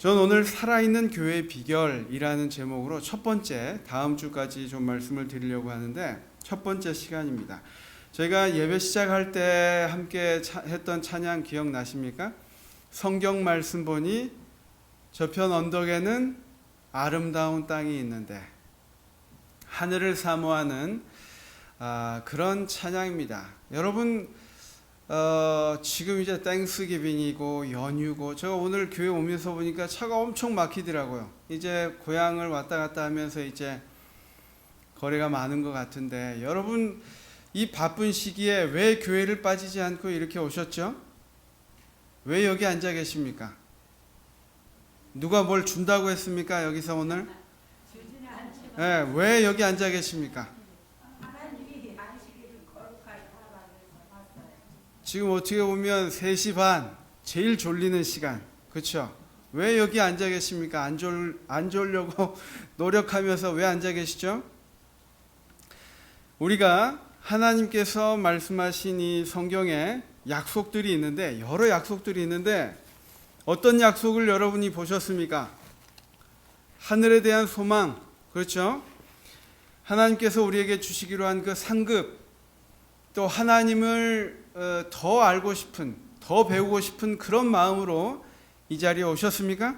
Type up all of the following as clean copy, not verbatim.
저는 오늘 살아있는 교회의 비결이라는 제목으로 첫 번째, 다음 주까지 좀 말씀을 드리려고 하는데 첫 번째 시간입니다. 저희가 예배 시작할 때 함께 했던 찬양 기억나십니까? 성경 말씀 보니 저편 언덕에는 아름다운 땅이 있는데 하늘을 사모하는 그런 찬양입니다. 여러분 지금 이제 땡스기빙이고 연휴고 제가 오늘 교회 오면서 보니까 차가 엄청 막히더라고요. 이제 고향을 왔다 갔다 하면서 이제 거리가 많은 것 같은데 여러분 이 바쁜 시기에 왜 교회를 빠지지 않고 이렇게 오셨죠? 왜 여기 앉아 계십니까? 누가 뭘 준다고 했습니까? 여기서 오늘? 네, 왜 여기 앉아 계십니까? 지금 어떻게 보면 3시 반 제일 졸리는 시간, 그렇죠? 왜 여기 앉아 계십니까? 안 졸려고 노력하면서 왜 앉아 계시죠? 우리가 하나님께서 말씀하신 이 성경에 약속들이 있는데 여러 약속들이 있는데 어떤 약속을 여러분이 보셨습니까? 하늘에 대한 소망, 그렇죠? 하나님께서 우리에게 주시기로 한 그 상급, 또 하나님을 더 알고 싶은, 더 배우고 싶은 그런 마음으로 이 자리에 오셨습니까?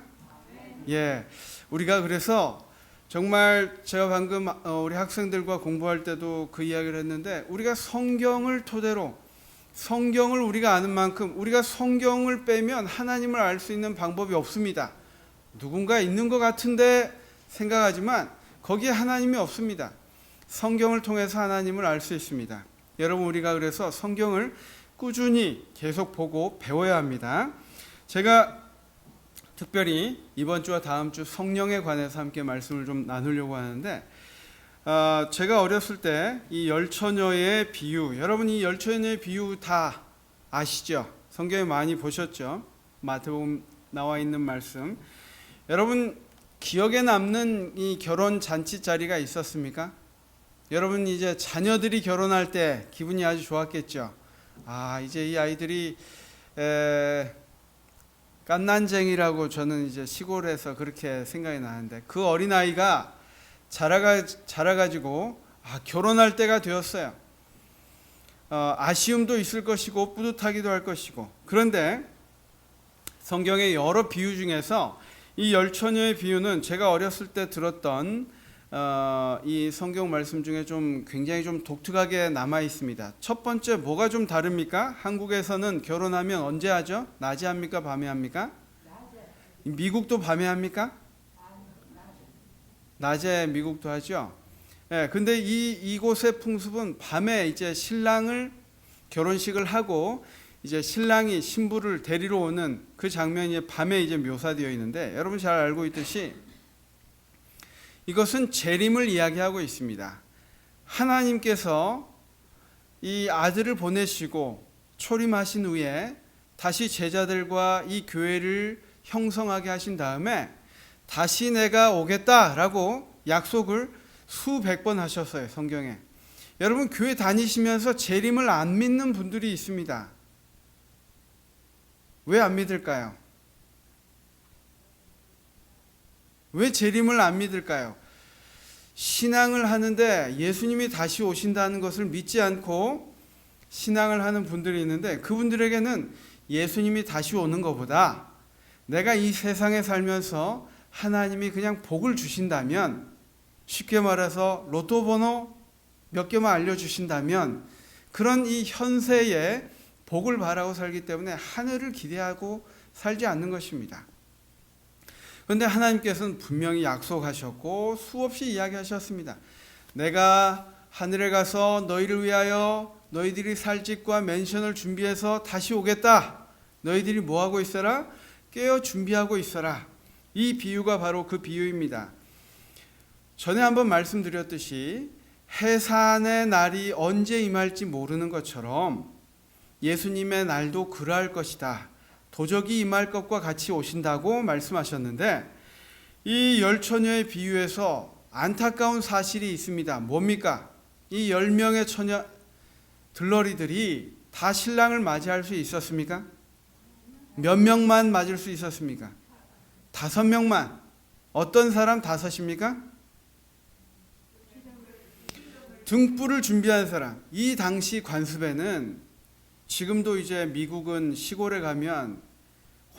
예, 우리가 그래서 정말 제가 방금 우리 학생들과 공부할 때도 그 이야기를 했는데 우리가 성경을 토대로 성경을 우리가 아는 만큼 우리가 성경을 빼면 하나님을 알 수 있는 방법이 없습니다. 누군가 있는 것 같은데 생각하지만 거기에 하나님이 없습니다. 성경을 통해서 하나님을 알 수 있습니다. 여러분 우리가 그래서 성경을 꾸준히 계속 보고 배워야 합니다. 제가 특별히 이번 주와 다음 주 성령에 관해서 함께 말씀을 좀 나누려고 하는데 제가 어렸을 때 이 열처녀의 비유, 여러분 이 열처녀의 비유 다 아시죠? 성경에 많이 보셨죠? 마태복음 나와 있는 말씀. 여러분 기억에 남는 이 결혼 잔치 자리가 있었습니까? 여러분 이제 자녀들이 결혼할 때 기분이 아주 좋았겠죠. 이제 이 아이들이 깐난쟁이라고 저는 이제 시골에서 그렇게 생각이 나는데 그 어린아이가 자라가지고 결혼할 때가 되었어요. 아쉬움도 있을 것이고 뿌듯하기도 할 것이고, 그런데 성경의 여러 비유 중에서 이 열처녀의 비유는 제가 어렸을 때 들었던 이 성경 말씀 중에 좀 굉장히 좀 독특하게 남아 있습니다. 첫 번째, 뭐가 좀 다릅니까? 한국에서는 결혼하면 언제 하죠? 낮에 합니까? 밤에 합니까? 미국도 밤에 합니까? 낮에 미국도 하죠. 예, 근데 이곳의 풍습은 밤에 이제 신랑을 결혼식을 하고 이제 신랑이 신부를 데리러 오는 그 장면이 밤에 이제 묘사되어 있는데 여러분 잘 알고 있듯이 이것은 재림을 이야기하고 있습니다. 하나님께서 이 아들을 보내시고 초림하신 후에 다시 제자들과 이 교회를 형성하게 하신 다음에 다시 내가 오겠다라고 약속을 수백 번 하셨어요, 성경에. 여러분 교회 다니시면서 재림을 안 믿는 분들이 있습니다. 왜 안 믿을까요? 왜 재림을 안 믿을까요? 신앙을 하는데 예수님이 다시 오신다는 것을 믿지 않고 신앙을 하는 분들이 있는데 그분들에게는 예수님이 다시 오는 것보다 내가 이 세상에 살면서 하나님이 그냥 복을 주신다면, 쉽게 말해서 로또 번호 몇 개만 알려주신다면 그런 이 현세에 복을 바라고 살기 때문에 하늘을 기대하고 살지 않는 것입니다. 그런데 하나님께서는 분명히 약속하셨고 수없이 이야기하셨습니다. 내가 하늘에 가서 너희를 위하여 너희들이 살 집과 맨션을 준비해서 다시 오겠다. 너희들이 뭐하고 있어라? 깨어 준비하고 있어라. 이 비유가 바로 그 비유입니다. 전에 한번 말씀드렸듯이 해산의 날이 언제 임할지 모르는 것처럼 예수님의 날도 그러할 것이다. 도적이 임할 것과 같이 오신다고 말씀하셨는데 이 열처녀의 비유에서 안타까운 사실이 있습니다. 뭡니까? 이 10명의 처녀 들러리들이 다 신랑을 맞이할 수 있었습니까? 몇 명만 맞을 수 있었습니까? 5명만. 어떤 사람 5입니까? 등불을 준비한 사람. 이 당시 관습에는 지금도 이제 미국은 시골에 가면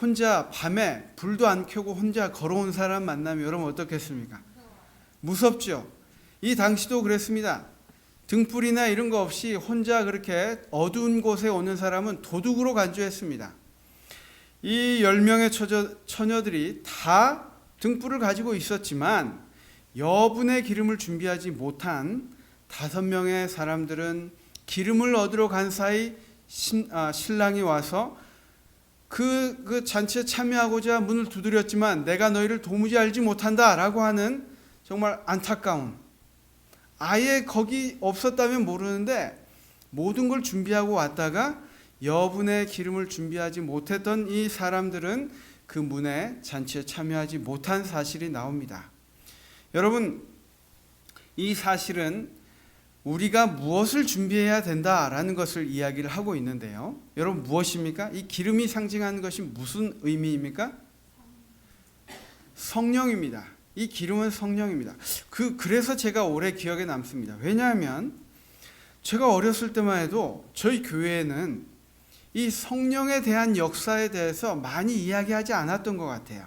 혼자 밤에 불도 안 켜고 혼자 걸어온 사람 만나면 여러분 어떻겠습니까? 무섭죠. 이 당시도 그랬습니다. 등불이나 이런 거 없이 혼자 그렇게 어두운 곳에 오는 사람은 도둑으로 간주했습니다. 이 10명의 처녀들이 다 등불을 가지고 있었지만 여분의 기름을 준비하지 못한 5명의 사람들은 기름을 얻으러 간 사이 신랑이 와서 그 잔치에 참여하고자 문을 두드렸지만 내가 너희를 도무지 알지 못한다 라고 하는 정말 안타까운, 아예 거기 없었다면 모르는데 모든 걸 준비하고 왔다가 여분의 기름을 준비하지 못했던 이 사람들은 그 문에 잔치에 참여하지 못한 사실이 나옵니다. 여러분, 이 사실은 우리가 무엇을 준비해야 된다라는 것을 이야기를 하고 있는데요. 여러분, 무엇입니까? 이 기름이 상징하는 것이 무슨 의미입니까? 성령입니다. 이 기름은 성령입니다. 그래서 제가 오래 기억에 남습니다. 왜냐하면 제가 어렸을 때만 해도 저희 교회에는 이 성령에 대한 역사에 대해서 많이 이야기하지 않았던 것 같아요.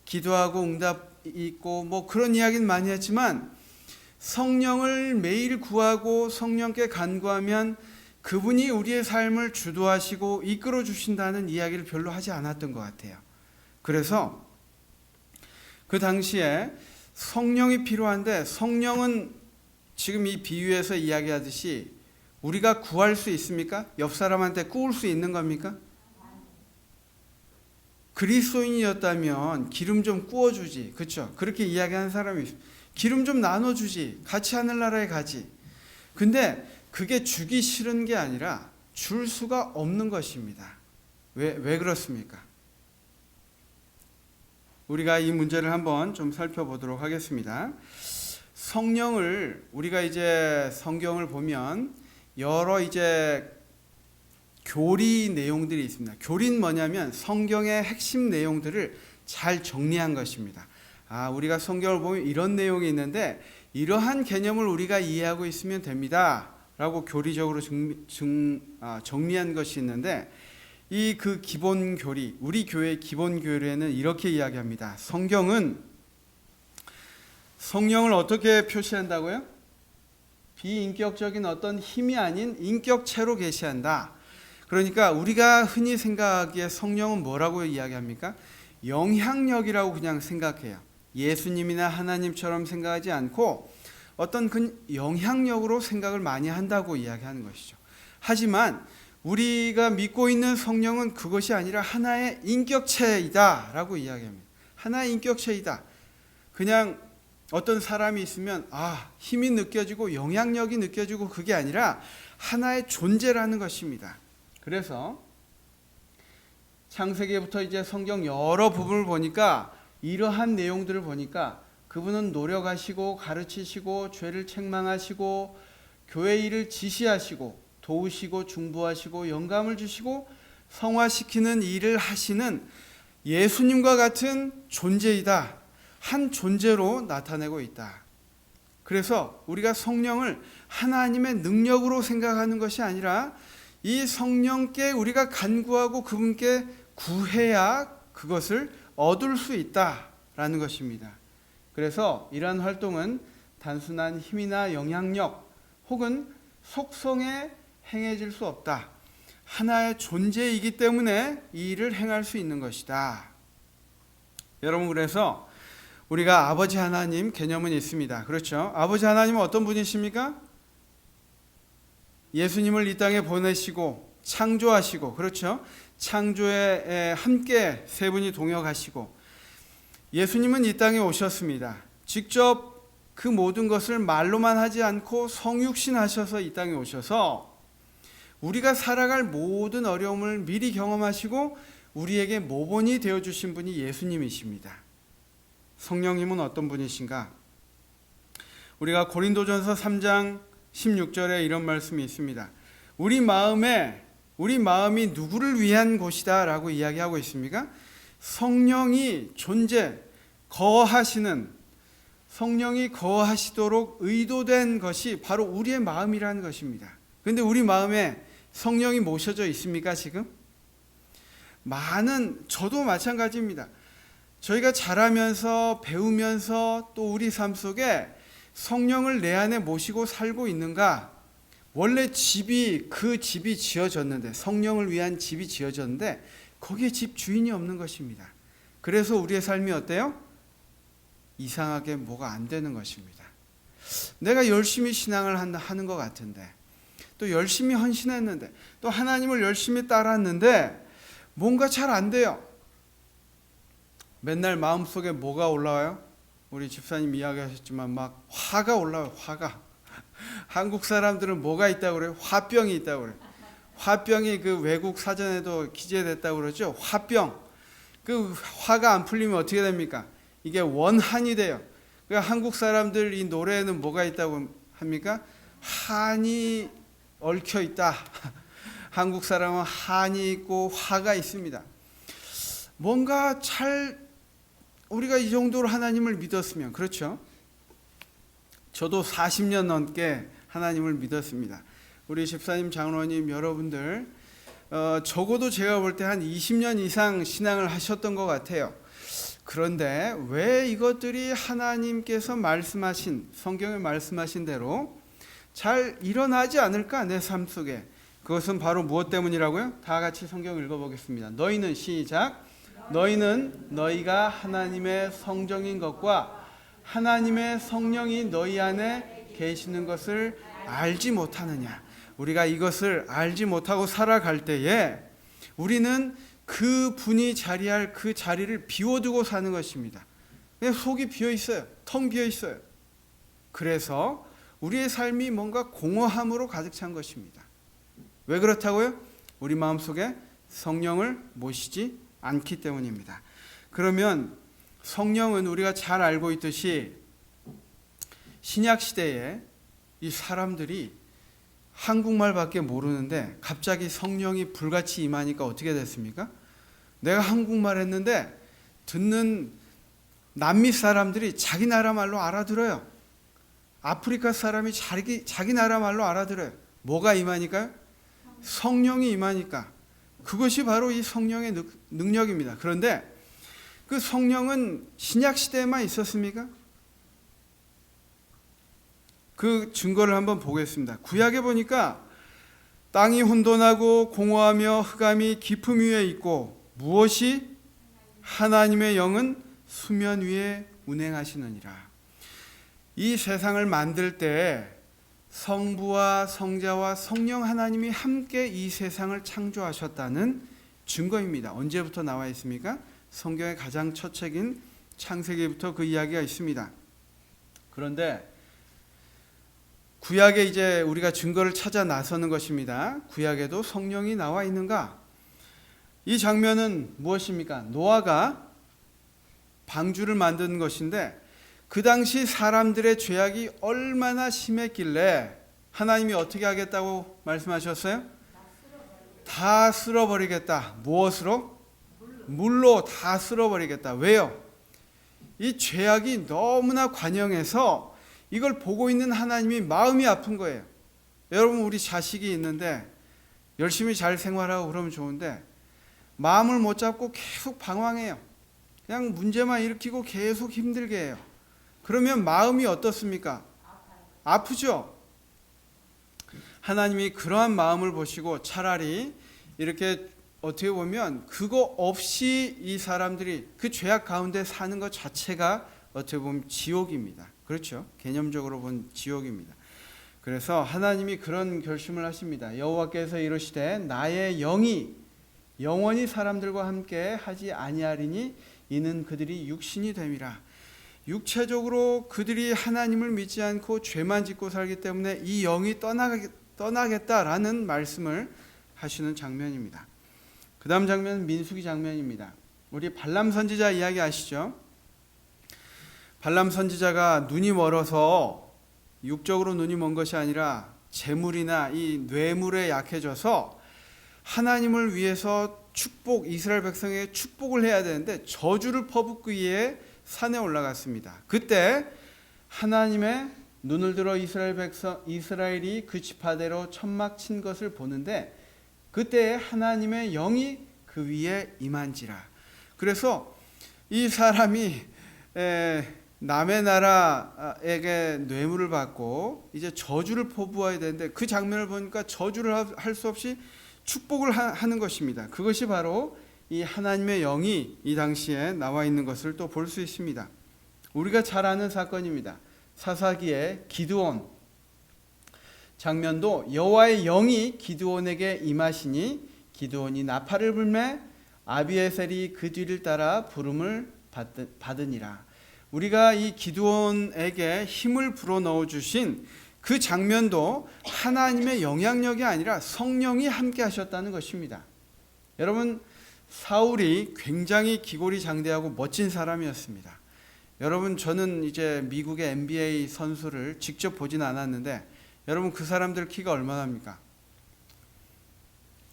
기도하고 응답 있고 뭐 그런 이야기는 많이 했지만 성령을 매일 구하고 성령께 간구하면 그분이 우리의 삶을 주도하시고 이끌어 주신다는 이야기를 별로 하지 않았던 것 같아요. 그래서 그 당시에 성령이 필요한데, 성령은 지금 이 비유에서 이야기하듯이 우리가 구할 수 있습니까? 옆 사람한테 꾸을 수 있는 겁니까? 그리스도인이었다면 기름 좀 꾸어주지, 그렇죠? 그렇게 이야기하는 사람이 있습니다. 기름 좀 나눠주지, 같이 하늘나라에 가지. 근데 그게 주기 싫은 게 아니라 줄 수가 없는 것입니다. 왜 그렇습니까? 우리가 이 문제를 한번 좀 살펴보도록 하겠습니다. 성령을 우리가 이제 성경을 보면 여러 이제 교리 내용들이 있습니다. 교리는 뭐냐면 성경의 핵심 내용들을 잘 정리한 것입니다. 우리가 성경을 보면 이런 내용이 있는데 이러한 개념을 우리가 이해하고 있으면 됩니다 라고 교리적으로 정리한 것이 있는데, 그 기본 교리, 우리 교회의 기본 교리에는 이렇게 이야기합니다. 성경은 성령을 어떻게 표시한다고요? 비인격적인 어떤 힘이 아닌 인격체로 계시한다. 그러니까 우리가 흔히 생각하기에 성령은 뭐라고 이야기합니까? 영향력이라고 그냥 생각해요. 예수님이나 하나님처럼 생각하지 않고 어떤 그 영향력으로 생각을 많이 한다고 이야기하는 것이죠. 하지만 우리가 믿고 있는 성령은 그것이 아니라 하나의 인격체이다 라고 이야기합니다. 하나의 인격체이다. 그냥 어떤 사람이 있으면 힘이 느껴지고 영향력이 느껴지고 그게 아니라 하나의 존재라는 것입니다. 그래서 창세기부터 이제 성경 여러 부분을 보니까 이러한 내용들을 보니까 그분은 노력하시고 가르치시고 죄를 책망하시고 교회 일을 지시하시고 도우시고 중보하시고 영감을 주시고 성화시키는 일을 하시는 예수님과 같은 존재이다. 한 존재로 나타내고 있다. 그래서 우리가 성령을 하나님의 능력으로 생각하는 것이 아니라 이 성령께 우리가 간구하고 그분께 구해야 그것을 얻을 수 있다라는 것입니다. 그래서 이러한 활동은 단순한 힘이나 영향력 혹은 속성에 행해질 수 없다. 하나의 존재이기 때문에 이 일을 행할 수 있는 것이다. 여러분, 그래서 우리가 아버지 하나님 개념은 있습니다. 그렇죠? 아버지 하나님은 어떤 분이십니까? 예수님을 이 땅에 보내시고 창조하시고, 그렇죠? 창조에 함께 세 분이 동역하시고, 예수님은 이 땅에 오셨습니다. 직접 그 모든 것을 말로만 하지 않고 성육신하셔서 이 땅에 오셔서 우리가 살아갈 모든 어려움을 미리 경험하시고 우리에게 모본이 되어주신 분이 예수님이십니다. 성령님은 어떤 분이신가? 우리가 고린도전서 3장 16절에 이런 말씀이 있습니다. 우리 마음이 누구를 위한 곳이다 라고 이야기하고 있습니까? 성령이 거하시는, 성령이 거하시도록 의도된 것이 바로 우리의 마음이라는 것입니다. 그런데 우리 마음에 성령이 모셔져 있습니까 지금? 저도 마찬가지입니다. 저희가 자라면서 배우면서 또 우리 삶 속에 성령을 내 안에 모시고 살고 있는가? 원래 그 집이 지어졌는데, 성령을 위한 집이 지어졌는데 거기에 집 주인이 없는 것입니다. 그래서 우리의 삶이 어때요? 이상하게 뭐가 안 되는 것입니다. 내가 열심히 신앙을 하는 것 같은데, 또 열심히 헌신했는데, 또 하나님을 열심히 따랐는데 뭔가 잘 안 돼요. 맨날 마음속에 뭐가 올라와요? 우리 집사님 이야기하셨지만 막 화가 올라와요. 화가. 한국 사람들은 뭐가 있다고 그래요? 화병이 있다고 그래요. 화병이 그 외국 사전에도 기재됐다고 그러죠. 화병. 그 화가 안 풀리면 어떻게 됩니까? 이게 원한이 돼요. 그러니까 한국 사람들 이 노래에는 뭐가 있다고 합니까? 한이 얽혀 있다. 한국 사람은 한이 있고 화가 있습니다. 뭔가 우리가 이 정도로 하나님을 믿었으면, 그렇죠? 저도 40년 넘게 하나님을 믿었습니다. 우리 집사님, 장로님 여러분들 적어도 제가 볼 때 한 20년 이상 신앙을 하셨던 것 같아요. 그런데 왜 이것들이 하나님께서 말씀하신, 성경에 말씀하신 대로 잘 일어나지 않을까, 내 삶 속에? 그것은 바로 무엇 때문이라고요? 다 같이 성경 읽어보겠습니다. 너희는, 시작. 너희는 너희가 하나님의 성정인 것과 하나님의 성령이 너희 안에 계시는 것을 알지 못하느냐. 우리가 이것을 알지 못하고 살아갈 때에 우리는 그 분이 자리할 그 자리를 비워두고 사는 것입니다. 그냥 속이 비어 있어요. 텅 비어 있어요. 그래서 우리의 삶이 뭔가 공허함으로 가득 찬 것입니다. 왜 그렇다고요? 우리 마음속에 성령을 모시지 않기 때문입니다. 그러면 성령은 우리가 잘 알고 있듯이 신약 시대에 이 사람들이 한국말밖에 모르는데 갑자기 성령이 불같이 임하니까 어떻게 됐습니까? 내가 한국말 했는데 듣는 남미 사람들이 자기 나라 말로 알아들어요. 아프리카 사람이 자기 나라 말로 알아들어요. 뭐가 임하니까요? 성령이 임하니까. 그것이 바로 이 성령의 능력입니다. 그런데 그 성령은 신약 시대에만 있었습니까? 그 증거를 한번 보겠습니다. 구약에 보니까 땅이 혼돈하고 공허하며 흑암이 깊음 위에 있고 무엇이? 하나님의 영은 수면 위에 운행하시느니라. 이 세상을 만들 때 성부와 성자와 성령 하나님이 함께 이 세상을 창조하셨다는 증거입니다. 언제부터 나와 있습니까? 성경의 가장 첫 책인 창세기부터 그 이야기가 있습니다. 그런데 구약에 이제 우리가 증거를 찾아 나서는 것입니다. 구약에도 성령이 나와 있는가? 이 장면은 무엇입니까? 노아가 방주를 만드는 것인데 그 당시 사람들의 죄악이 얼마나 심했길래 하나님이 어떻게 하겠다고 말씀하셨어요? 다 쓸어버리겠다. 무엇으로? 물로 다 쓸어버리겠다. 왜요? 이 죄악이 너무나 관영해서 이걸 보고 있는 하나님이 마음이 아픈 거예요. 여러분, 우리 자식이 있는데 열심히 잘 생활하고 그러면 좋은데 마음을 못 잡고 계속 방황해요. 그냥 문제만 일으키고 계속 힘들게 해요. 그러면 마음이 어떻습니까? 아프죠? 하나님이 그러한 마음을 보시고 차라리 이렇게 어떻게 보면 그거 없이 이 사람들이 그 죄악 가운데 사는 것 자체가 어떻게 보면 지옥입니다. 그렇죠? 개념적으로 본 지옥입니다. 그래서 하나님이 그런 결심을 하십니다. 여호와께서 이르시되 나의 영이 영원히 사람들과 함께 하지 아니하리니 이는 그들이 육신이 됨이라. 육체적으로 그들이 하나님을 믿지 않고 죄만 짓고 살기 때문에 이 영이 떠나겠다라는 말씀을 하시는 장면입니다. 그 다음 장면은 민수기 장면입니다. 우리 발람 선지자 이야기 아시죠? 발람 선지자가 눈이 멀어서 육적으로 눈이 먼 것이 아니라 재물이나 이 뇌물에 약해져서 하나님을 위해서 축복, 이스라엘 백성에게 축복을 해야 되는데 저주를 퍼붓기 위해 산에 올라갔습니다. 그때 하나님의 눈을 들어 이스라엘이 그 지파대로 천막 친 것을 보는데 그때 하나님의 영이 그 위에 임한지라. 그래서 이 사람이 남의 나라에게 뇌물을 받고 이제 저주를 퍼부어야 되는데 그 장면을 보니까 저주를 할 수 없이 축복을 하는 것입니다. 그것이 바로 이 하나님의 영이 이 당시에 나와 있는 것을 또 볼 수 있습니다. 우리가 잘 아는 사건입니다. 사사기의 기드온 장면도 여호와의 영이 기드온에게 임하시니 기드온이 나팔을 불매 아비에셀이 그 뒤를 따라 부름을 받으니라. 우리가 이 기드온에게 힘을 불어넣어 주신 그 장면도 하나님의 영향력이 아니라 성령이 함께 하셨다는 것입니다. 여러분, 사울이 굉장히 기골이 장대하고 멋진 사람이었습니다. 여러분, 저는 이제 미국의 NBA 선수를 직접 보진 않았는데 여러분, 그 사람들 키가 얼마나 합니까?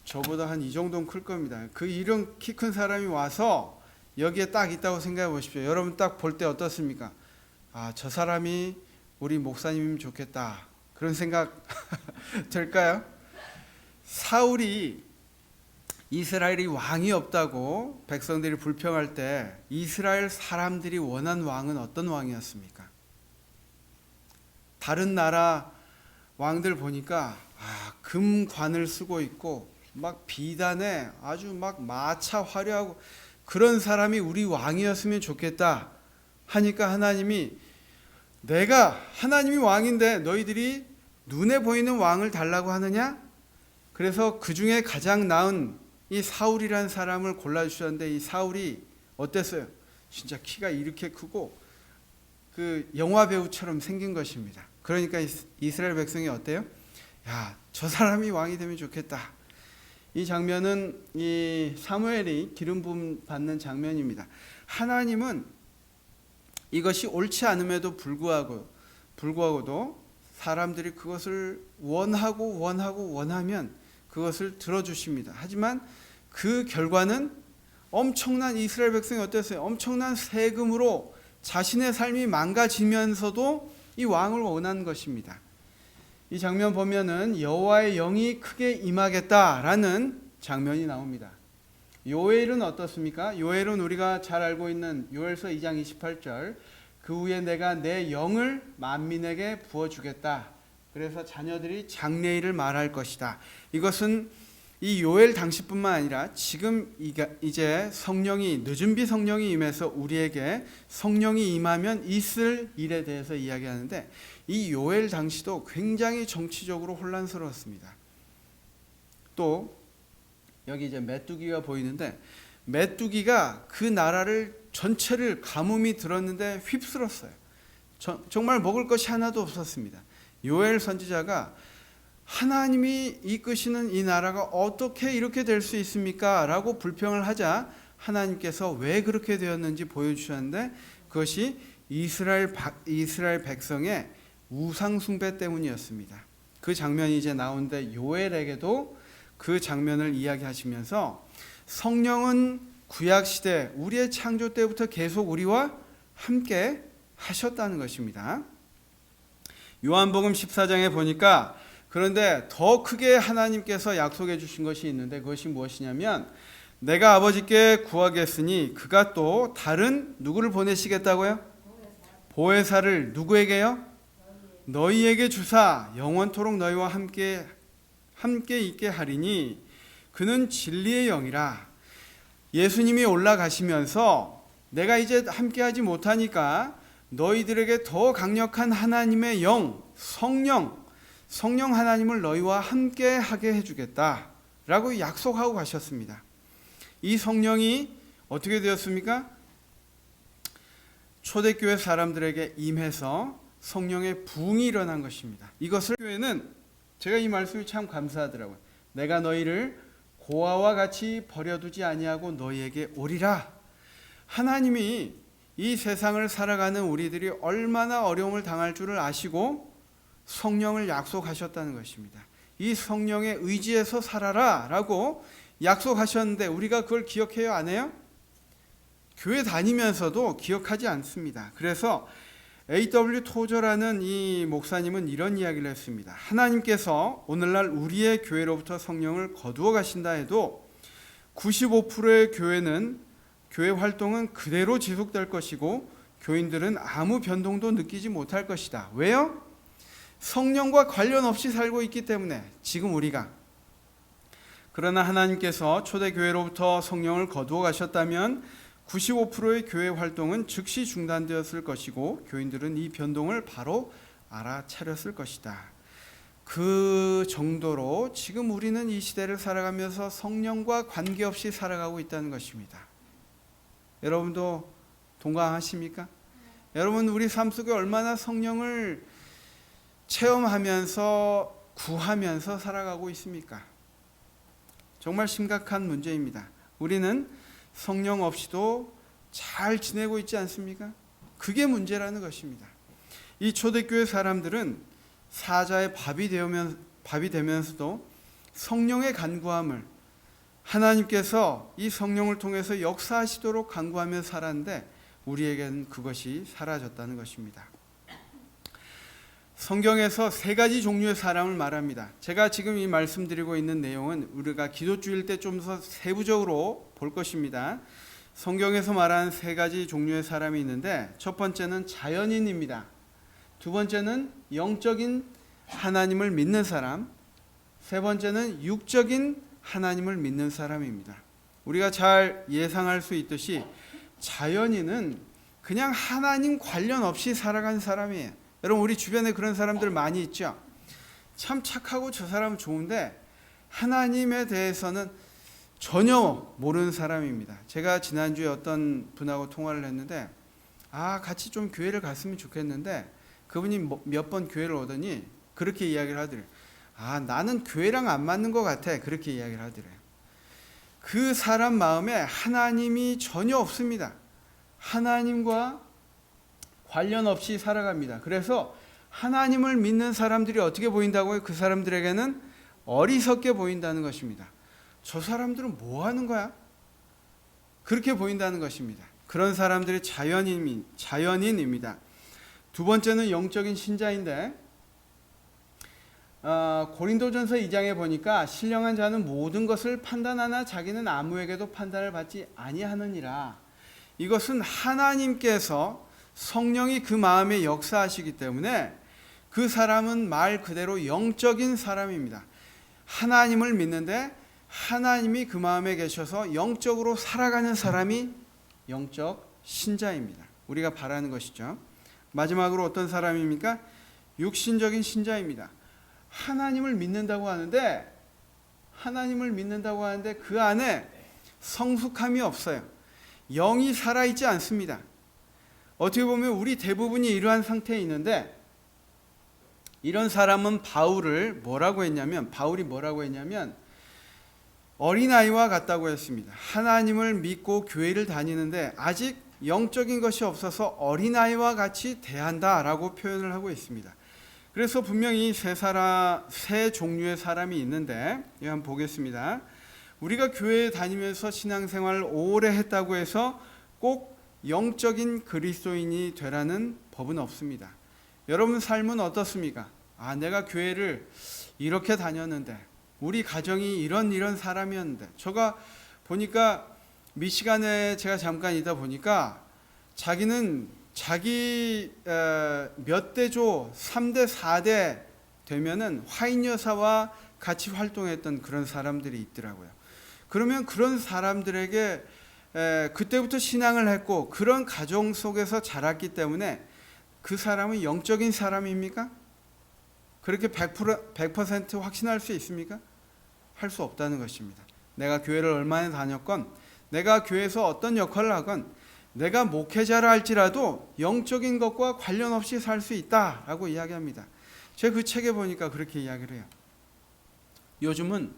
저보다 한 이 정도는 클 겁니다. 그 이런 키 큰 사람이 와서 여기에 딱 있다고 생각해 보십시오. 여러분 딱 볼 때 어떻습니까? 아, 저 사람이 우리 목사님이면 좋겠다. 그런 생각 들까요? 사울이 이스라엘이 왕이 없다고 백성들이 불평할 때 이스라엘 사람들이 원한 왕은 어떤 왕이었습니까? 다른 나라 왕들 보니까 금관을 쓰고 있고 막 비단에 아주 막 마차 화려하고 그런 사람이 우리 왕이었으면 좋겠다 하니까 하나님이 내가 하나님이 왕인데 너희들이 눈에 보이는 왕을 달라고 하느냐? 그래서 그 중에 가장 나은 이 사울이라는 사람을 골라주셨는데 이 사울이 어땠어요? 진짜 키가 이렇게 크고 그 영화 배우처럼 생긴 것입니다. 그러니까 이스라엘 백성이 어때요? 야, 저 사람이 왕이 되면 좋겠다. 이 장면은 이 사무엘이 기름 부음 받는 장면입니다. 하나님은 이것이 옳지 않음에도 불구하고도 사람들이 그것을 원하면 그것을 들어주십니다. 하지만 그 결과는 엄청난 이스라엘 백성이 어땠어요? 엄청난 세금으로 자신의 삶이 망가지면서도 이 왕을 원한 것입니다. 이 장면 보면은 여호와의 영이 크게 임하겠다라는 장면이 나옵니다. 요엘은 어떻습니까? 요엘은 우리가 잘 알고 있는 요엘서 2장 28절 그 후에 내가 내 영을 만민에게 부어주겠다. 그래서 자녀들이 장래일을 말할 것이다. 이것은 이 요엘 당시뿐만 아니라 지금 이제 성령이 늦은비 성령이 임해서 우리에게 성령이 임하면 있을 일에 대해서 이야기하는데 이 요엘 당시도 굉장히 정치적으로 혼란스러웠습니다. 또 여기 이제 메뚜기가 보이는데 메뚜기가 그 나라를 전체를 가뭄이 들었는데 휩쓸었어요. 정말 먹을 것이 하나도 없었습니다. 요엘 선지자가 하나님이 이끄시는 이 나라가 어떻게 이렇게 될 수 있습니까? 라고 불평을 하자 하나님께서 왜 그렇게 되었는지 보여주셨는데 그것이 이스라엘 백성의 우상 숭배 때문이었습니다. 그 장면이 이제 나오는데 요엘에게도 그 장면을 이야기하시면서 성령은 구약시대 우리의 창조 때부터 계속 우리와 함께 하셨다는 것입니다. 요한복음 14장에 보니까 그런데 더 크게 하나님께서 약속해 주신 것이 있는데 그것이 무엇이냐면 내가 아버지께 구하겠으니 그가 또 다른 누구를 보내시겠다고요? 보혜사를 누구에게요? 너희에게 주사 영원토록 너희와 함께 있게 하리니 그는 진리의 영이라. 예수님이 올라가시면서 내가 이제 함께하지 못하니까 너희들에게 더 강력한 하나님의 영, 성령 하나님을 너희와 함께 하게 해주겠다라고 약속하고 가셨습니다. 이 성령이 어떻게 되었습니까? 초대교회 사람들에게 임해서 성령의 부흥이 일어난 것입니다. 이것을 교회는 제가 이 말씀이 참 감사하더라고요. 내가 너희를 고아와 같이 버려두지 아니하고 너희에게 오리라. 하나님이 이 세상을 살아가는 우리들이 얼마나 어려움을 당할 줄을 아시고 성령을 약속하셨다는 것입니다. 이 성령의 의지에서 살아라 라고 약속하셨는데 우리가 그걸 기억해요, 안 해요? 교회 다니면서도 기억하지 않습니다. 그래서 A.W. 토저라는 이 목사님은 이런 이야기를 했습니다. 하나님께서 오늘날 우리의 교회로부터 성령을 거두어 가신다 해도 95%의 교회 활동은 그대로 지속될 것이고 교인들은 아무 변동도 느끼지 못할 것이다. 왜요? 성령과 관련 없이 살고 있기 때문에. 지금 우리가 그러나 하나님께서 초대교회로부터 성령을 거두어 가셨다면 95%의 교회 활동은 즉시 중단되었을 것이고 교인들은 이 변동을 바로 알아차렸을 것이다. 그 정도로 지금 우리는 이 시대를 살아가면서 성령과 관계없이 살아가고 있다는 것입니다. 여러분도 동감하십니까? 여러분, 우리 삶 속에 얼마나 성령을 체험하면서 구하면서 살아가고 있습니까? 정말 심각한 문제입니다. 우리는 성령 없이도 잘 지내고 있지 않습니까? 그게 문제라는 것입니다. 이 초대교회 사람들은 사자의 밥이 되면서도 성령의 간구함을 하나님께서 이 성령을 통해서 역사하시도록 간구하며 살았는데 우리에게는 그것이 사라졌다는 것입니다. 성경에서 세 가지 종류의 사람을 말합니다. 제가 지금 이 말씀드리고 있는 내용은 우리가 기도주일 때 좀 더 세부적으로 볼 것입니다. 성경에서 말하는 세 가지 종류의 사람이 있는데 첫 번째는 자연인입니다. 두 번째는 영적인 하나님을 믿는 사람, 세 번째는 육적인 하나님을 믿는 사람입니다. 우리가 잘 예상할 수 있듯이 자연인은 그냥 하나님 관련 없이 살아간 사람이에요. 여러분, 우리 주변에 그런 사람들 많이 있죠. 참 착하고 저 사람은 좋은데 하나님에 대해서는 전혀 모르는 사람입니다. 제가 지난주에 어떤 분하고 통화를 했는데 같이 좀 교회를 갔으면 좋겠는데 그분이 몇 번 교회를 오더니 그렇게 이야기를 하더래요. 나는 교회랑 안 맞는 것 같아. 그렇게 이야기를 하더래요. 그 사람 마음에 하나님이 전혀 없습니다. 하나님과 관련 없이 살아갑니다. 그래서 하나님을 믿는 사람들이 어떻게 보인다고요? 그 사람들에게는 어리석게 보인다는 것입니다. 저 사람들은 뭐 하는 거야? 그렇게 보인다는 것입니다. 그런 사람들이 자연인입니다. 두 번째는 영적인 신자인데 고린도전서 2장에 보니까 신령한 자는 모든 것을 판단하나 자기는 아무에게도 판단을 받지 아니하느니라. 이것은 하나님께서 성령이 그 마음에 역사하시기 때문에 그 사람은 말 그대로 영적인 사람입니다. 하나님을 믿는데 하나님이 그 마음에 계셔서 영적으로 살아가는 사람이 영적 신자입니다. 우리가 바라는 것이죠. 마지막으로 어떤 사람입니까? 육신적인 신자입니다. 하나님을 믿는다고 하는데 그 안에 성숙함이 없어요. 영이 살아있지 않습니다. 어떻게 보면 우리 대부분이 이러한 상태에 있는데 이런 사람은 바울이 뭐라고 했냐면 어린아이와 같다고 했습니다. 하나님을 믿고 교회를 다니는데 아직 영적인 것이 없어서 어린아이와 같이 대한다라고 표현을 하고 있습니다. 그래서 분명히 세 종류의 사람이 있는데 이거 한번 보겠습니다. 우리가 교회에 다니면서 신앙생활을 오래 했다고 해서 꼭 영적인 그리스도인이 되라는 법은 없습니다. 여러분 삶은 어떻습니까? 내가 교회를 이렇게 다녔는데 우리 가정이 이런 사람이었는데 제가 보니까 미시간에 제가 잠깐 있다 보니까 자기는 자기 몇 대조 3대 4대 되면은 화인 여사와 같이 활동했던 그런 사람들이 있더라고요. 그러면 그런 사람들에게 그때부터 신앙을 했고 그런 가정 속에서 자랐기 때문에 그 사람은 영적인 사람입니까? 그렇게 100% 확신할 수 있습니까? 할 수 없다는 것입니다. 내가 교회를 얼마나 다녔건 내가 교회에서 어떤 역할을 하건 내가 목회자라 할지라도 영적인 것과 관련 없이 살 수 있다라고 이야기합니다. 제가 그 책에 보니까 그렇게 이야기를 해요. 요즘은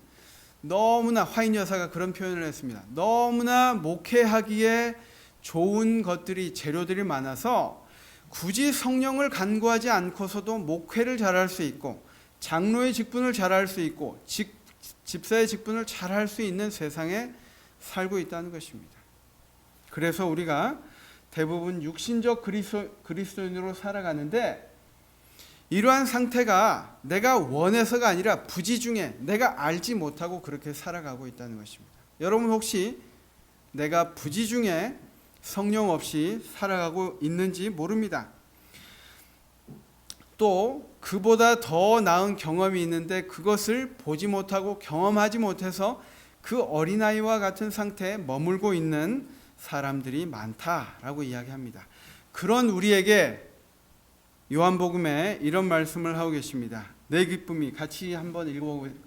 너무나 화인 여사가 그런 표현을 했습니다. 너무나 목회하기에 좋은 재료들이 많아서 굳이 성령을 간구하지 않고서도 목회를 잘할 수 있고 장로의 직분을 잘할 수 있고 집사의 직분을 잘 할 수 있는 세상에 살고 있다는 것입니다. 그래서 우리가 대부분 육신적 그리스도인으로 살아가는데 이러한 상태가 내가 원해서가 아니라 부지 중에 내가 알지 못하고 그렇게 살아가고 있다는 것입니다. 여러분 혹시 내가 부지 중에 성령 없이 살아가고 있는지 모릅니다. 또 그보다 더 나은 경험이 있는데 그것을 보지 못하고 경험하지 못해서 그 어린아이와 같은 상태에 머물고 있는 사람들이 많다라고 이야기합니다. 그런 우리에게 요한복음에 이런 말씀을 하고 계십니다. 내 기쁨이, 같이 한번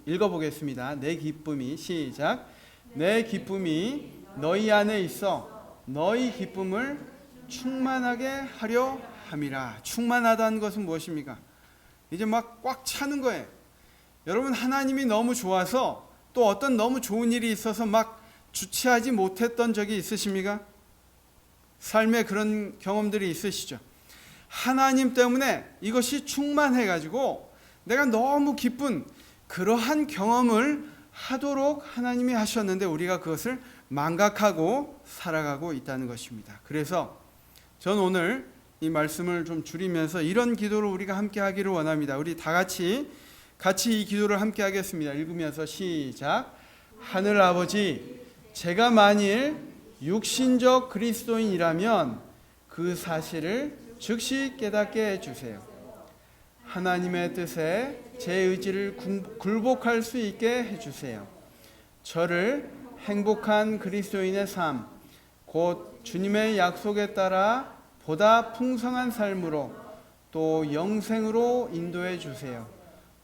읽어보겠습니다. 내 기쁨이, 시작. 내 기쁨이 너희 안에 있어 너희 기쁨을 충만하게 하려 함이라. 충만하다는 것은 무엇입니까? 이제 막 꽉 차는 거예요. 여러분, 하나님이 너무 좋아서 또 어떤 너무 좋은 일이 있어서 막 주체하지 못했던 적이 있으십니까? 삶에 그런 경험들이 있으시죠? 하나님 때문에 이것이 충만해가지고 내가 너무 기쁜 그러한 경험을 하도록 하나님이 하셨는데 우리가 그것을 망각하고 살아가고 있다는 것입니다. 그래서 저는 오늘 이 말씀을 좀 줄이면서 이런 기도를 우리가 함께 하기를 원합니다. 우리 다 같이 이 기도를 함께 하겠습니다. 읽으면서 시작. 하늘 아버지, 제가 만일 육신적 그리스도인이라면 그 사실을 즉시 깨닫게 해주세요. 하나님의 뜻에 제 의지를 굴복할 수 있게 해주세요. 저를 행복한 그리스도인의 삶, 곧 주님의 약속에 따라 보다 풍성한 삶으로 또 영생으로 인도해 주세요.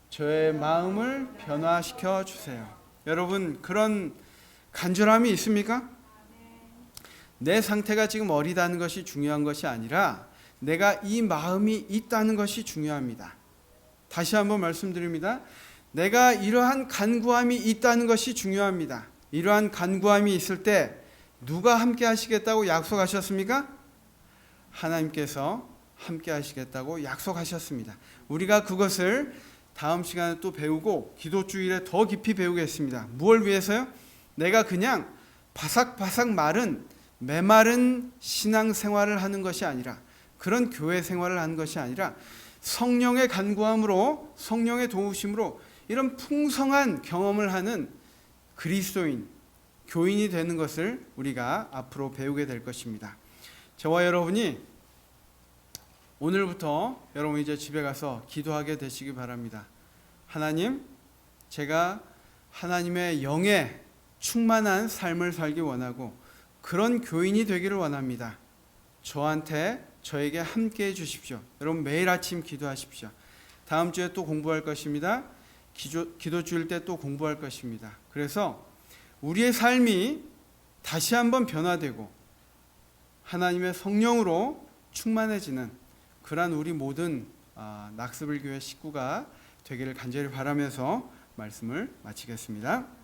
저의 마음을 변화시켜 주세요. 여러분, 그런 간절함이 있습니까? 내 상태가 지금 어리다는 것이 중요한 것이 아니라 내가 이 마음이 있다는 것이 중요합니다. 다시 한번 말씀드립니다. 내가 이러한 간구함이 있다는 것이 중요합니다. 이러한 간구함이 있을 때 누가 함께 하시겠다고 약속하셨습니까? 하나님께서 함께 하시겠다고 약속하셨습니다. 우리가 그것을 다음 시간에 또 배우고 기도주일에 더 깊이 배우겠습니다. 무엇을 위해서요? 내가 그냥 바삭바삭 마른 메마른 신앙생활을 하는 것이 아니라, 그런 교회 생활을 하는 것이 아니라 성령의 간구함으로, 성령의 도우심으로 이런 풍성한 경험을 하는 그리스도인, 교인이 되는 것을 우리가 앞으로 배우게 될 것입니다. 저와 여러분이 오늘부터 여러분 이제 집에 가서 기도하게 되시기 바랍니다. 하나님, 제가 하나님의 영에 충만한 삶을 살기 원하고 그런 교인이 되기를 원합니다. 저에게 함께 해 주십시오. 여러분 매일 아침 기도하십시오. 다음 주에 또 공부할 것입니다. 기도 주일 때 또 공부할 것입니다. 그래서 우리의 삶이 다시 한번 변화되고 하나님의 성령으로 충만해지는 그러한 우리 모든 낙스불 교회 식구가 되기를 간절히 바라면서 말씀을 마치겠습니다.